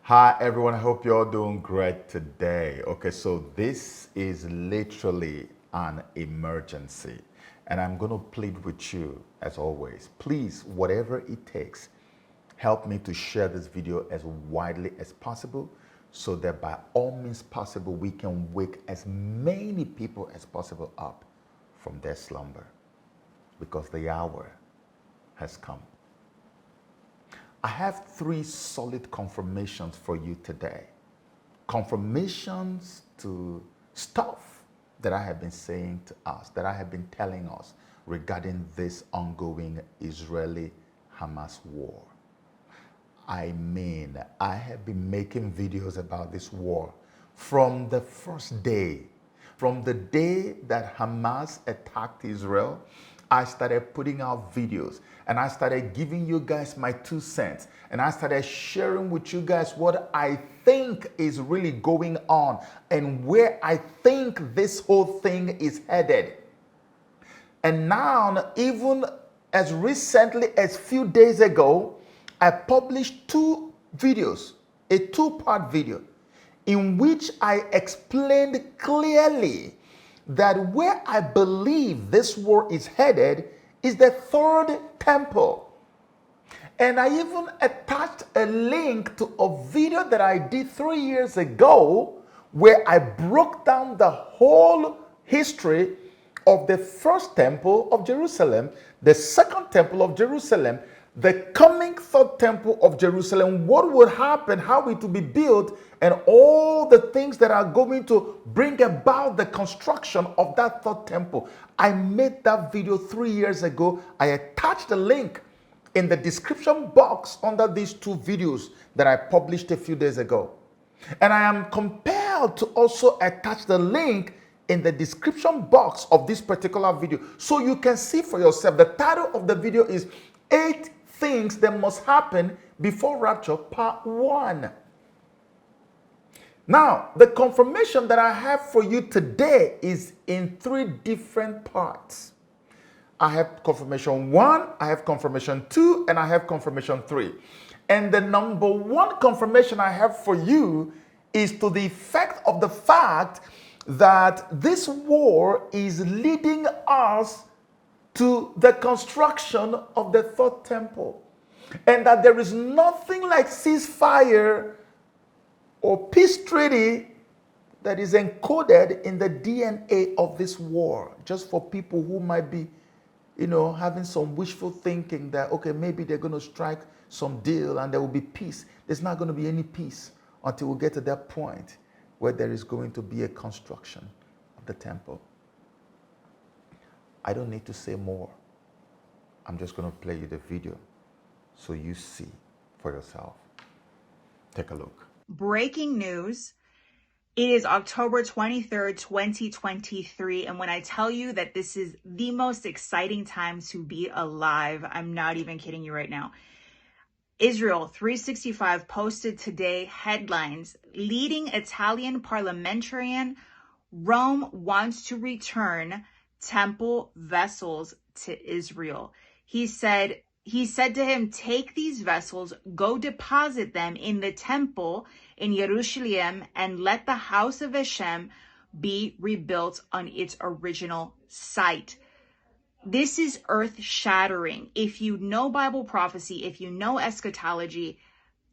Hi everyone, I hope you're all doing great today. Okay, so this is literally an emergency and I'm going to plead with you as always. Please, whatever it takes, help me to share this video as widely as possible so that by all means possible we can wake as many people as possible up from their slumber because the hour has come. I have three solid confirmations for you today. Confirmations to stuff that I have been saying to us, that I have been telling us regarding this ongoing Israeli-Hamas war. I mean, I have been making videos about this war from the first day. From the day that Hamas attacked Israel, I started putting out videos and I started giving you guys my 2 cents and I started sharing with you guys what I think is really going on and where I think this whole thing is headed. And now, even as recently as few days ago, I published 2 videos, a 2-part video in which I explained clearly that where I believe this war is headed is the third temple. And I even attached a link to a video that I did 3 years ago where I broke down the whole history of the first temple of Jerusalem, the second temple of Jerusalem, the coming third temple of Jerusalem, what would happen, how it will be built, and all the things that are going to bring about the construction of that third temple. I made that video 3 years ago. I attached the link in the description box under these 2 videos that I published a few days ago. And I am compelled to also attach the link in the description box of this particular video so you can see for yourself. The title of the video is 8 things that must happen before rapture, part 1. Now, the confirmation that I have for you today is in 3 different parts. I have confirmation 1, I have confirmation 2, and I have confirmation 3. And the number 1 confirmation I have for you is to the effect of the fact that this war is leading us to the construction of the third temple, and that there is nothing like ceasefire or peace treaty that is encoded in the DNA of this war, just for people who might be, having some wishful thinking that, okay, maybe they're going to strike some deal and there will be peace. There's not going to be any peace until we get to that point where there is going to be a construction of the temple. I don't need to say more. I'm just going to play you the video so you see for yourself. Take a look. Breaking news. It is October 23rd, 2023. And when I tell you that this is the most exciting time to be alive, I'm not even kidding you right now. Israel 365 posted today headlines: leading Italian parliamentarian, Rome wants to return temple vessels to Israel. He said to him, take these vessels, go deposit them in the temple in Jerusalem, and let the house of Hashem be rebuilt on its original site. This is earth-shattering. If you know Bible prophecy, if you know eschatology,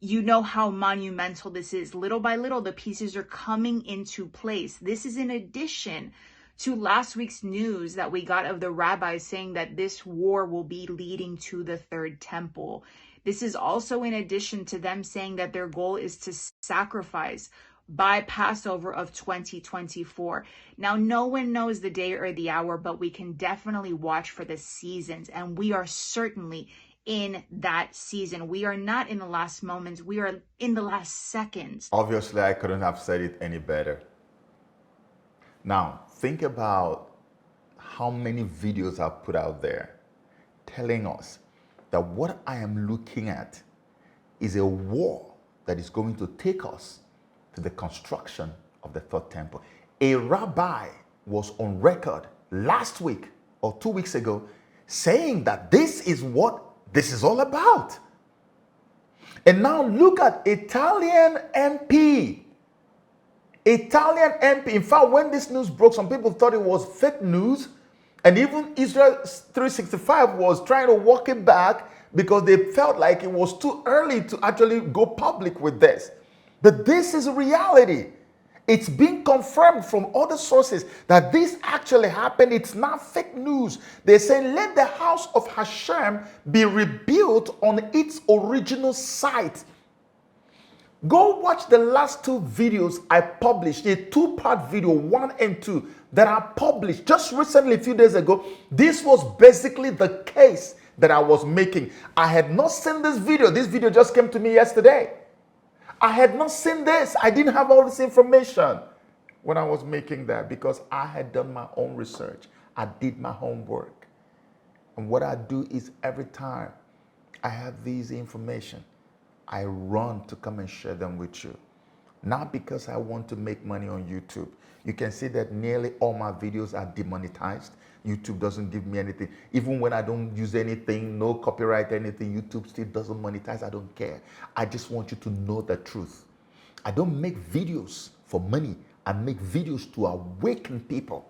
you know how monumental this is. Little by little, the pieces are coming into place. This is in addition to last week's news that we got of the rabbis saying that this war will be leading to the third temple. This is also in addition to them saying that their goal is to sacrifice by Passover of 2024. Now, no one knows the day or the hour, but we can definitely watch for the seasons, and we are certainly in that season. We are not in the last moments. We are in the last seconds. Obviously, I couldn't have said it any better. Now, think about how many videos I've put out there telling us that what I am looking at is a war that is going to take us to the construction of the third temple. A rabbi was on record last week or 2 weeks ago saying that this is what this is all about. And now look at Italian MP. Italian MP. In fact, when this news broke, some people thought it was fake news. And even Israel 365 was trying to walk it back because they felt like it was too early to actually go public with this. But this is reality. It's been confirmed from other sources that this actually happened. It's not fake news. They say, let the house of Hashem be rebuilt on its original site. Go watch the last two videos I published, a two-part video, 1 and 2, that I published just recently, a few days ago. This was basically the case that I was making. I had not seen this video. This video just came to me yesterday. I had not seen this. I didn't have all this information when I was making that because I had done my own research. I did my homework. And what I do is every time I have these information, I run to come and share them with you. Not because I want to make money on YouTube. You can see that nearly all my videos are demonetized. YouTube doesn't give me anything. Even when I don't use anything, no copyright, anything, YouTube still doesn't monetize. I don't care. I just want you to know the truth. I don't make videos for money. I make videos to awaken people.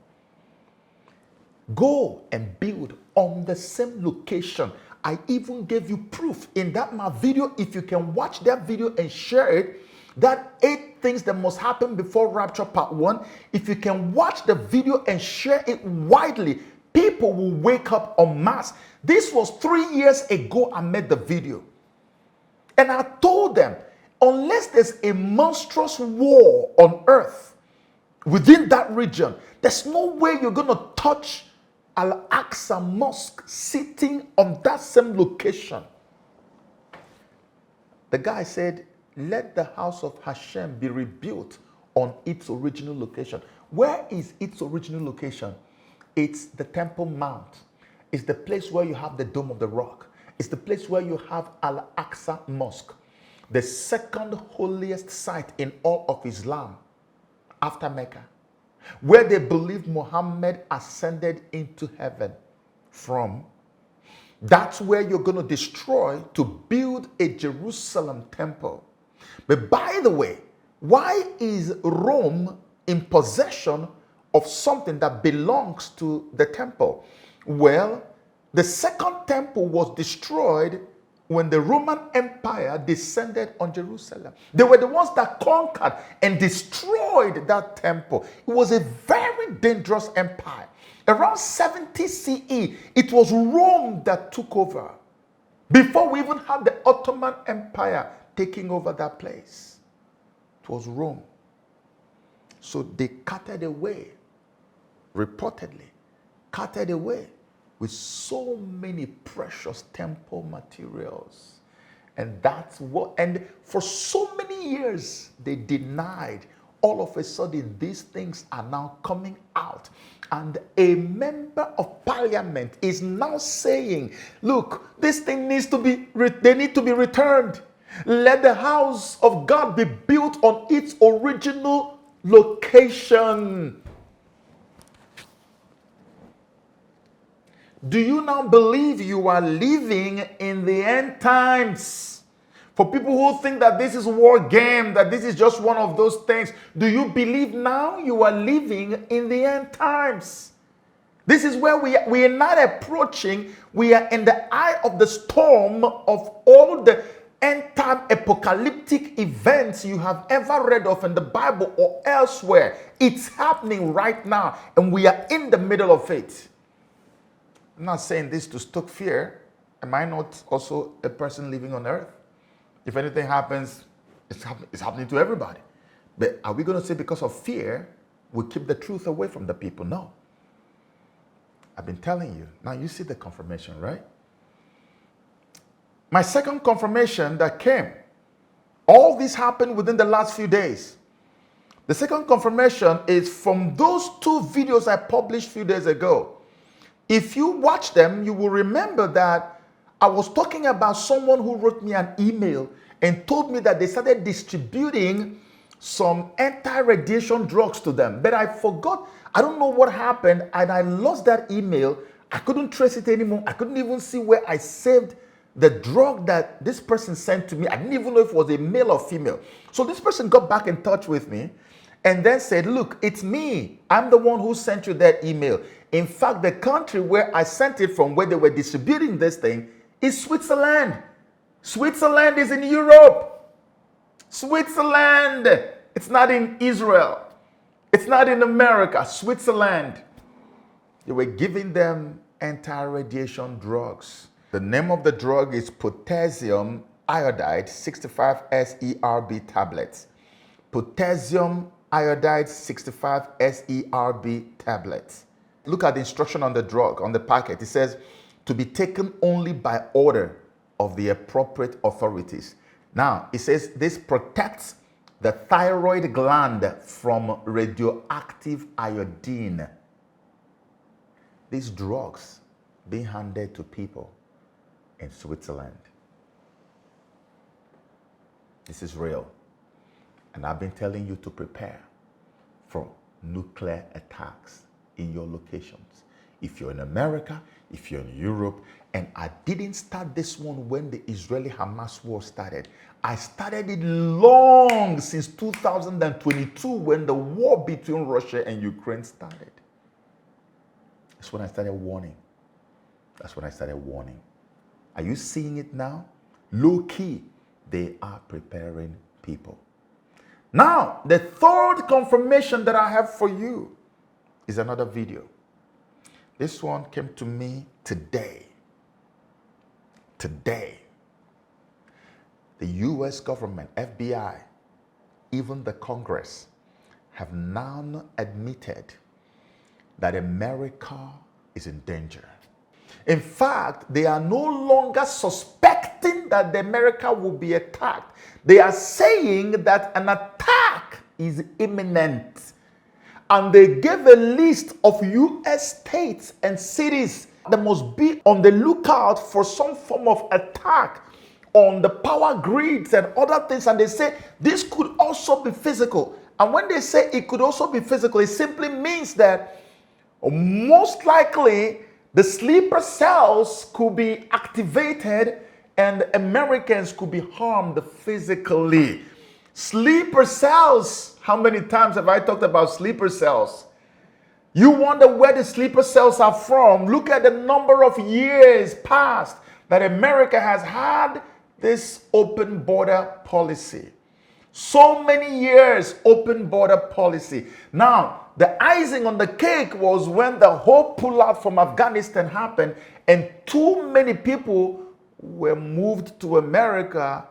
Go and build on the same location. I even gave you proof in that my video. If you can watch that video and share it, that 8 things that must happen before rapture part 1, if you can watch the video and share it widely, people will wake up en masse. This was 3 years ago I made the video. And I told them, unless there's a monstrous war on earth within that region, there's no way you're going to touch Al-Aqsa Mosque sitting on that same location. The guy said, let the house of Hashem be rebuilt on its original location. Where is its original location? It's the Temple Mount. It's the place where you have the Dome of the Rock. It's the place where you have Al-Aqsa Mosque, the second holiest site in all of Islam after Mecca, where they believe Muhammad ascended into heaven from. That's where you're going to destroy to build a Jerusalem temple. But by the way, why is Rome in possession of something that belongs to the temple? Well, the second temple was destroyed when the Roman Empire descended on Jerusalem. They were the ones that conquered and destroyed that temple. It was a very dangerous empire. Around 70 CE, it was Rome that took over. Before we even had the Ottoman Empire taking over that place, it was Rome. So they carted away, reportedly, carted away with so many precious temple materials. And that's what, and for so many years, they denied. All of a sudden, these things are now coming out. And a member of parliament is now saying, look, this thing needs to be, they need to be returned. Let the house of God be built on its original location. Do you now believe you are living in the end times? For people who think that this is a war game, that this is just one of those things, do you believe now you are living in the end times? This is where we are not approaching, we are in the eye of the storm of all the end-time apocalyptic events you have ever read of in the Bible or elsewhere. It's happening right now, and we are in the middle of it. I'm not saying this to stoke fear. Am I not also a person living on earth? If anything happens, it's happening to everybody. But are we going to say because of fear, we keep the truth away from the people? No. I've been telling you. Now you see the confirmation, right? My second confirmation that came, all this happened within the last few days. The second confirmation is from those 2 videos I published a few days ago. If you watch them, you will remember that I was talking about someone who wrote me an email and told me that they started distributing some anti-radiation drugs to them. But I forgot, I don't know what happened, and I lost that email. I couldn't trace it anymore. I couldn't even see where I saved the drug that this person sent to me, I didn't even know if it was a male or female. So this person got back in touch with me and then said, look, it's me. I'm the one who sent you that email. In fact, the country where I sent it from, where they were distributing this thing, is Switzerland. Switzerland is in Europe. Switzerland. It's not in Israel. It's not in America. Switzerland. They were giving them anti-radiation drugs. The name of the drug is potassium iodide 65 SERB tablets. Potassium iodide 65 SERB tablets. Look at the instruction on the drug, on the packet. It says, to be taken only by order of the appropriate authorities. Now, it says this protects the thyroid gland from radioactive iodine. These drugs being handed to people in Switzerland. This is real. And I've been telling you to prepare for nuclear attacks in your locations. If you're in America, if you're in Europe, and I didn't start this one when the Israeli-Hamas war started. I started it long since 2022 when the war between Russia and Ukraine started. That's when I started warning. That's when I started warning. Are you seeing it now? Low key, they are preparing people. Now, the third confirmation that I have for you is another video. This one came to me today. Today. The US government, FBI, even the Congress have now admitted that America is in danger. In fact, they are no longer suspecting that America will be attacked. They are saying that an attack is imminent. And they gave a list of US states and cities that must be on the lookout for some form of attack on the power grids and other things. And they say this could also be physical. And when they say it could also be physical, it simply means that most likely the sleeper cells could be activated and Americans could be harmed physically. Sleeper cells. How many times have I talked about sleeper cells? You wonder where the sleeper cells are from. Look at the number of years past that America has had this open border policy. So many years open border policy. Now, the icing on the cake was when the whole pullout from Afghanistan happened and too many people were moved to America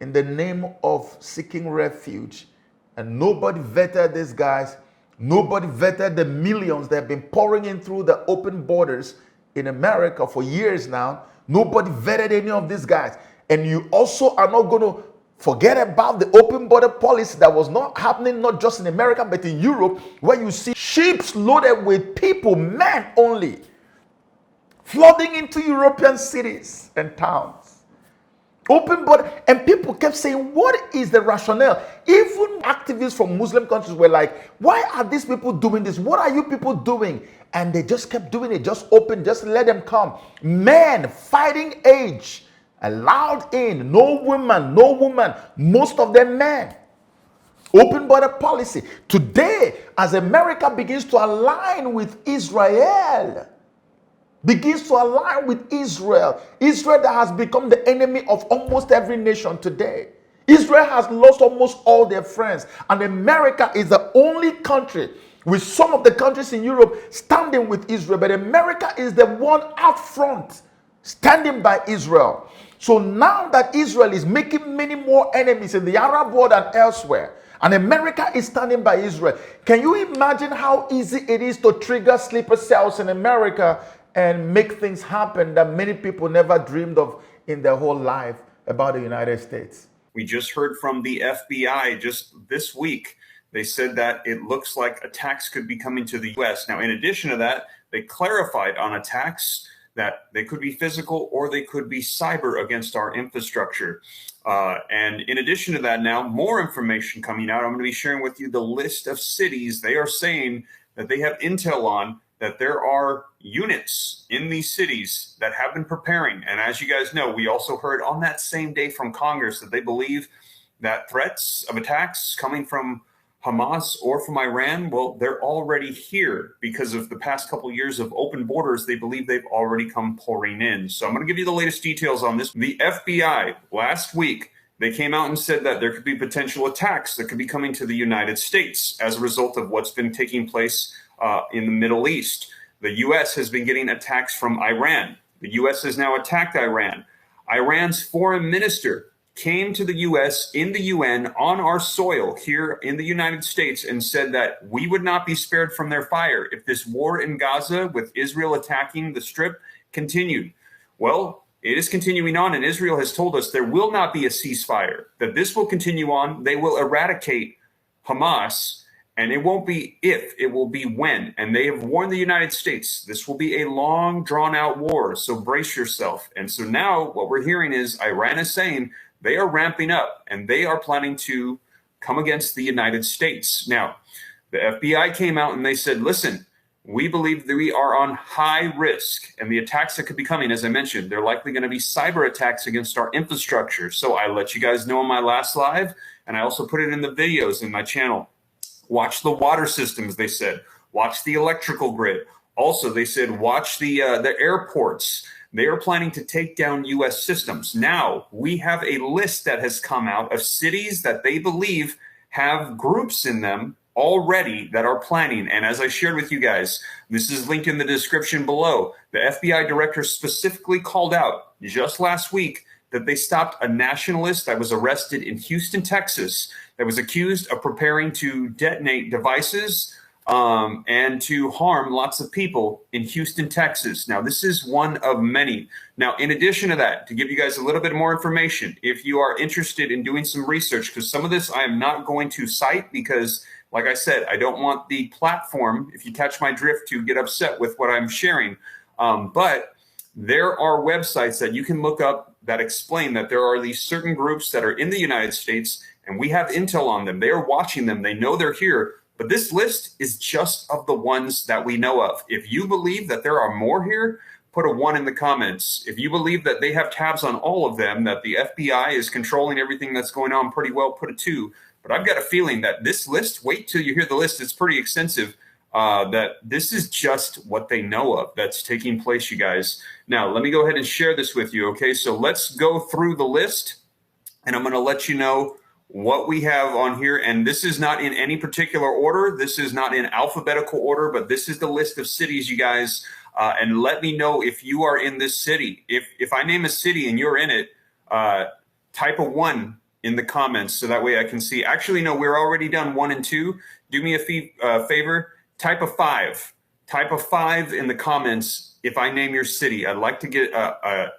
in the name of seeking refuge. And nobody vetted these guys. Nobody vetted the millions that have been pouring in through the open borders in America for years now. Nobody vetted any of these guys. And you also are not going to forget about the open border policy that was not happening not just in America but in Europe, where you see ships loaded with people, men only, flooding into European cities and towns. Open border, and people kept saying, what is the rationale? Even activists from Muslim countries were like, why are these people doing this? What are you people doing? And they just kept doing it. Just open, just let them come. Men, fighting age, allowed in. No women, no woman. Most of them men. Open border policy. Today, as America begins to align with Israel, Israel that has become the enemy of almost every nation today. Israel has lost almost all their friends. And America is the only country, with some of the countries in Europe standing with Israel. But America is the one out front, standing by Israel. So now that Israel is making many more enemies in the Arab world and elsewhere, and America is standing by Israel, can you imagine how easy it is to trigger sleeper cells in America and make things happen that many people never dreamed of in their whole life about the United States? We just heard from the FBI just this week. They said that it looks like attacks could be coming to the U.S. Now, in addition to that, they clarified on attacks that they could be physical or they could be cyber against our infrastructure. And in addition to that, now more information coming out. I'm going to be sharing with you the list of cities they are saying that they have intel on that there are units in these cities that have been preparing. And as you guys know, we also heard on that same day from Congress that they believe that threats of attacks coming from Hamas or from Iran, well, they're already here because of the past couple of years of open borders. They believe they've already come pouring in. So I'm going to give you the latest details on this. The FBI last week, they came out and said that there could be potential attacks that could be coming to the United States as a result of what's been taking place in the Middle East. The U.S. has been getting attacks from Iran. The U.S. has now attacked Iran. Iran's foreign minister came to the U.S. in the UN on our soil here in the United States and said that we would not be spared from their fire if this war in Gaza with Israel attacking the Strip continued. Well, it is continuing on, and Israel has told us there will not be a ceasefire, that this will continue on. They will eradicate Hamas, and it won't be if, it will be when. And they have warned the United States, this will be a long, drawn-out war, so brace yourself. And so now what we're hearing is Iran is saying they are ramping up, and they are planning to come against the United States. Now, the FBI came out and they said, listen, we believe that we are on high risk, and the attacks that could be coming, as I mentioned, they're likely going to be cyber attacks against our infrastructure. So I let you guys know in my last live, and I also put it in the videos in my channel. Watch the water systems, they said. Watch the electrical grid. Also, they said, watch the airports. They are planning to take down U.S. systems. Now, we have a list that has come out of cities that they believe have groups in them already that are planning. And as I shared with you guys, this is linked in the description below. The FBI director specifically called out just last week that they stopped a nationalist that was arrested in Houston, Texas, that was accused of preparing to detonate devices and to harm lots of people in Houston, Texas. Now, this is one of many. Now, in addition to that, to give you guys a little bit more information, if you are interested in doing some research, because some of this I am not going to cite because, like I said, I don't want the platform, if you catch my drift, to get upset with what I'm sharing. But there are websites that you can look up that explain that there are these certain groups that are in the United States, and we have intel on them. They are watching them. They know they're here. But this list is just of the ones that we know of. If you believe that there are more here, put a 1 in the comments. If you believe that they have tabs on all of them, that the FBI is controlling everything that's going on pretty well, put a 2. But I've got a feeling that this list, wait till you hear the list, it's pretty extensive, that this is just what they know of that's taking place, you guys. Now, let me go ahead and share this with you, okay? So let's go through the list, and I'm going to let you know what we have on here. And this is not in any particular order. This is not in alphabetical order, but this is the list of cities, you guys. And let me know if you are in this city. If I name a city and you're in it, type a 1 in the comments so that way I can see. Actually, no, we're already done 1 and 2. Do me a favor, type a 5. Type a 5 in the comments if I name your city. I'd like to get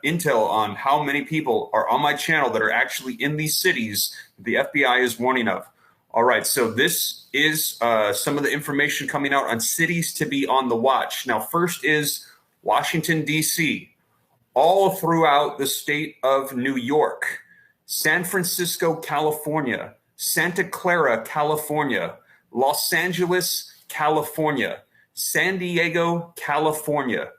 intel on how many people are on my channel that are actually in these cities that the FBI is warning of. All right, so this is some of the information coming out on cities to be on the watch. Now, first is Washington, D.C., all throughout the state of New York, San Francisco, California, Santa Clara, California, Los Angeles, California, San Diego, California,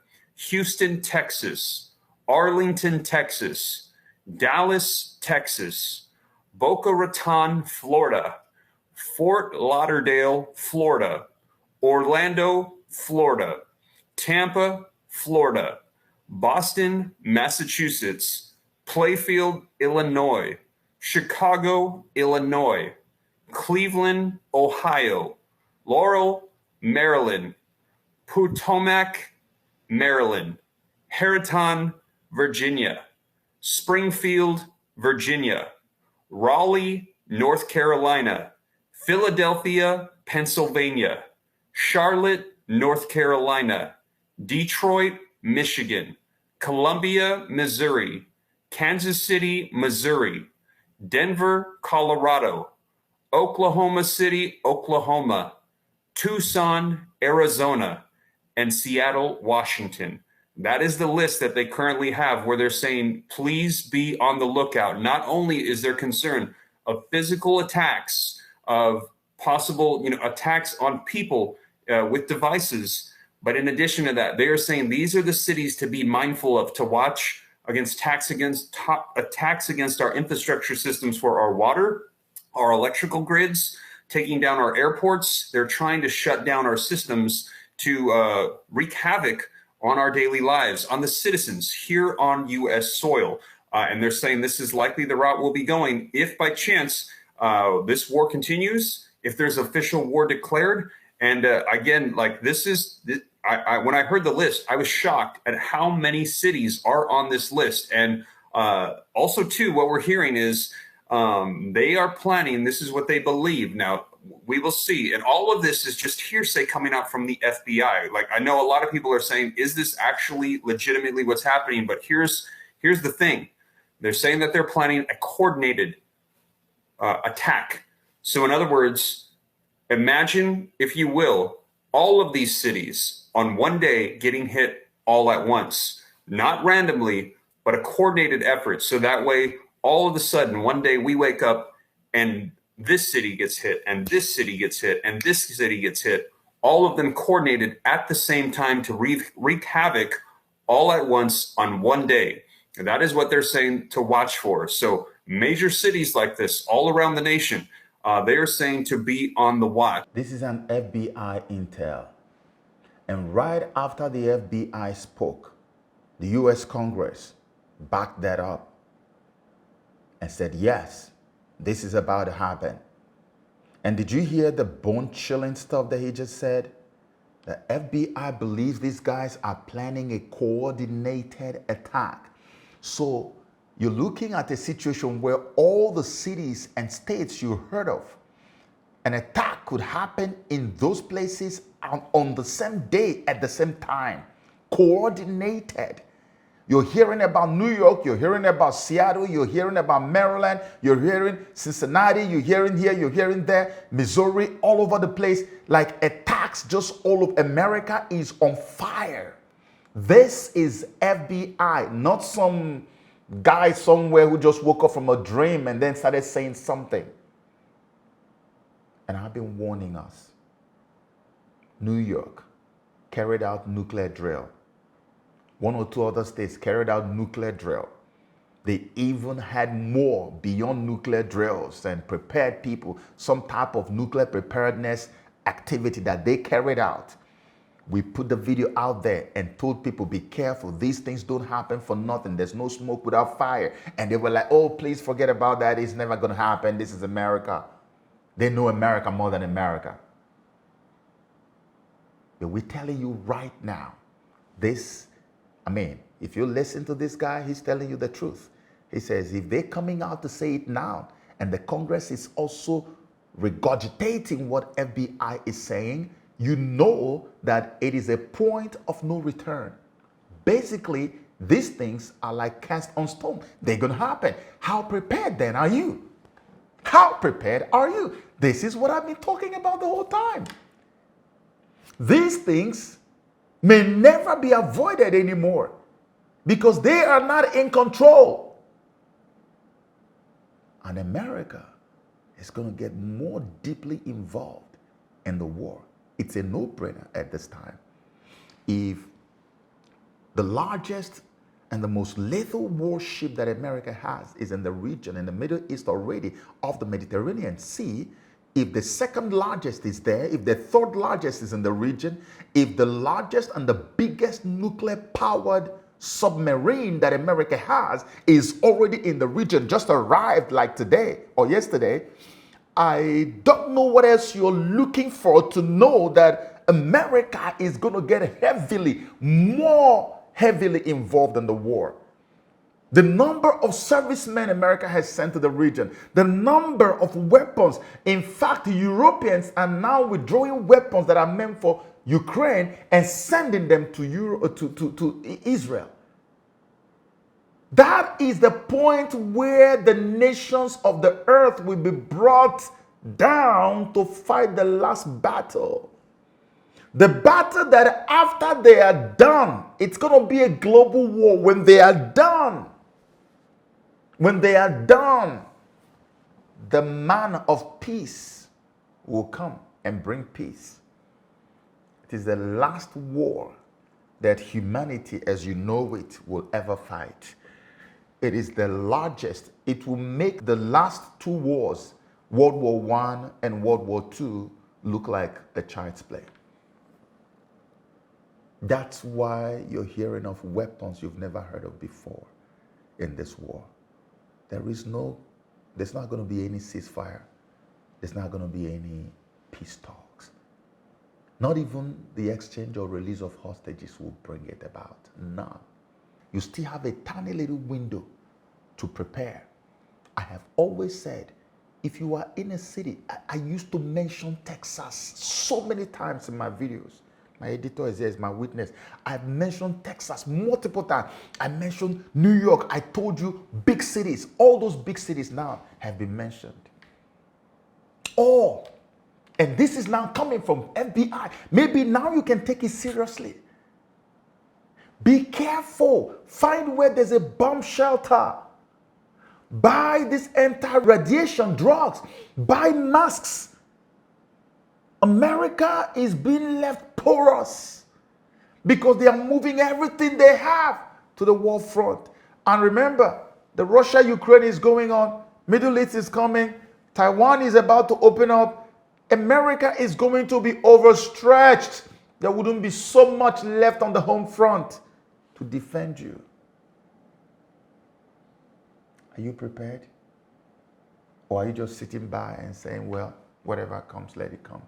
Houston, Texas, Arlington, Texas, Dallas, Texas, Boca Raton, Florida, Fort Lauderdale, Florida, Orlando, Florida, Tampa, Florida, Boston, Massachusetts, Playfield, Illinois, Chicago, Illinois, Cleveland, Ohio, Laurel, Maryland, Potomac, Maryland, Harriton, Virginia, Springfield, Virginia, Raleigh, North Carolina, Philadelphia, Pennsylvania, Charlotte, North Carolina, Detroit, Michigan, Columbia, Missouri, Kansas City, Missouri, Denver, Colorado, Oklahoma City, Oklahoma, Tucson, Arizona, and Seattle, Washington. That is the list that they currently have where they're saying, please be on the lookout. Not only is there concern of physical attacks, of possible attacks on people with devices, But in addition to that, they are saying these are the cities to be mindful of, to watch against attacks against our infrastructure systems for our water, our electrical grids, taking down our airports. They're trying to shut down our systems to wreak havoc on our daily lives, on the citizens here on U.S. soil. And they're saying this is likely the route we'll be going if by chance this war continues, if there's official war declared. And again, like this is, when I heard the list, I was shocked at how many cities are on this list. And also, too, what we're hearing is they are planning, this is what they believe. Now, we will see. And all of this is just hearsay coming out from the FBI. Like, I know a lot of people are saying, is this actually legitimately what's happening? But here's the thing. They're saying that they're planning a coordinated attack. So in other words, imagine, if you will, all of these cities on one day getting hit all at once, not randomly, but a coordinated effort. So that way, all of a sudden, one day we wake up and this city gets hit, and this city gets hit, and this city gets hit, all of them coordinated at the same time to wreak havoc all at once on one day. And that is what they're saying to watch for. So major cities like this all around the nation, they are saying to be on the watch. This is an FBI intel. And right after the FBI spoke, the US Congress backed that up and said, yes, this is about to happen. And did you hear the bone-chilling stuff that he just said? The FBI believes these guys are planning a coordinated attack. So you're looking at a situation where all the cities and states you heard of, an attack could happen in those places on the same day at the same time, coordinated. You're hearing about New York, you're hearing about Seattle, you're hearing about Maryland, you're hearing Cincinnati, you're hearing here, you're hearing there, Missouri, all over the place. Like attacks just all over. America is on fire. This is FBI, not some guy somewhere who just woke up from a dream and then started saying something. And I've been warning us. New York carried out nuclear drill. One or two other states carried out nuclear drill. They even had more beyond nuclear drills and prepared people, some type of nuclear preparedness activity that they carried out. We put the video out there and told people, be careful. These things don't happen for nothing. There's no smoke without fire. And they were like, oh, please forget about that. It's never going to happen. This is America. They know America more than America. But we're telling you right now, if you listen to this guy, he's telling you the truth. He says, if they're coming out to say it now, and the Congress is also regurgitating what FBI is saying, you know that it is a point of no return. Basically, these things are like cast on stone. They're going to happen. How prepared then are you? How prepared are you? This is what I've been talking about the whole time. These things may never be avoided anymore because they are not in control. And America is going to get more deeply involved in the war. It's a no-brainer at this time. If the largest and the most lethal warship that America has is in the region, in the Middle East already, of the Mediterranean Sea, if the second largest is there, if the third largest is in the region, if the largest and the biggest nuclear-powered submarine that America has is already in the region, just arrived like today or yesterday, I don't know what else you're looking for to know that America is going to get more heavily involved in the war. The number of servicemen America has sent to the region, the number of weapons. In fact, Europeans are now withdrawing weapons that are meant for Ukraine and sending them to Israel. That is the point where the nations of the earth will be brought down to fight the last battle. The battle that after they are done, it's going to be a global war. When they are done, the man of peace will come and bring peace. It is the last war that humanity as you know it will ever fight. It is the largest. It will make the last two wars, World War I and World War II, look like a child's play. That's why you're hearing of weapons you've never heard of before in this war. There's not going to be any ceasefire. There's not going to be any peace talks. Not even the exchange or release of hostages will bring it about. None. You still have a tiny little window to prepare. I have always said, if you are in a city, I used to mention Texas so many times in my videos. My editor is here, is my witness. I've mentioned Texas multiple times. I mentioned New York. I told you big cities. All those big cities now have been mentioned. All. And this is now coming from FBI. Maybe now you can take it seriously. Be careful. Find where there's a bomb shelter. Buy this anti-radiation drugs. Buy masks. America is being left porous because they are moving everything they have to the war front. And remember, the Russia-Ukraine is going on. Middle East is coming. Taiwan is about to open up. America is going to be overstretched. There wouldn't be so much left on the home front to defend you. Are you prepared? Or are you just sitting by and saying, well, whatever comes, let it come?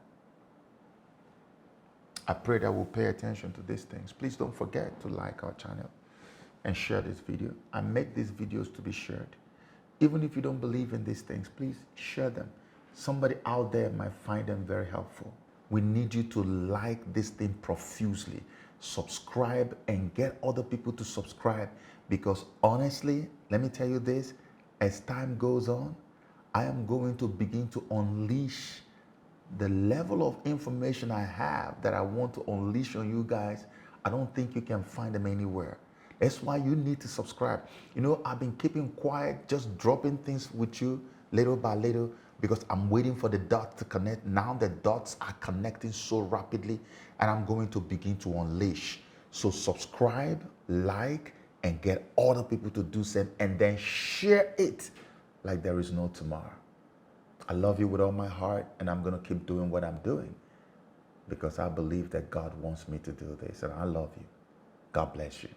I pray that we'll pay attention to these things. Please don't forget to like our channel and share this video. I make these videos to be shared. Even if you don't believe in these things, please share them. Somebody out there might find them very helpful. We need you to like this thing profusely. Subscribe and get other people to subscribe, because honestly, let me tell you this, as time goes on, I am going to begin to unleash the level of information I have that I want to unleash on you guys. I don't think you can find them anywhere. That's why you need to subscribe. You know, I've been keeping quiet, just dropping things with you little by little, because I'm waiting for the dots to connect. Now the dots are connecting so rapidly, and I'm going to begin to unleash. So subscribe, like, and get other people to do same, and then share it like there is no tomorrow. I love you with all my heart, and I'm going to keep doing what I'm doing because I believe that God wants me to do this, and I love you. God bless you.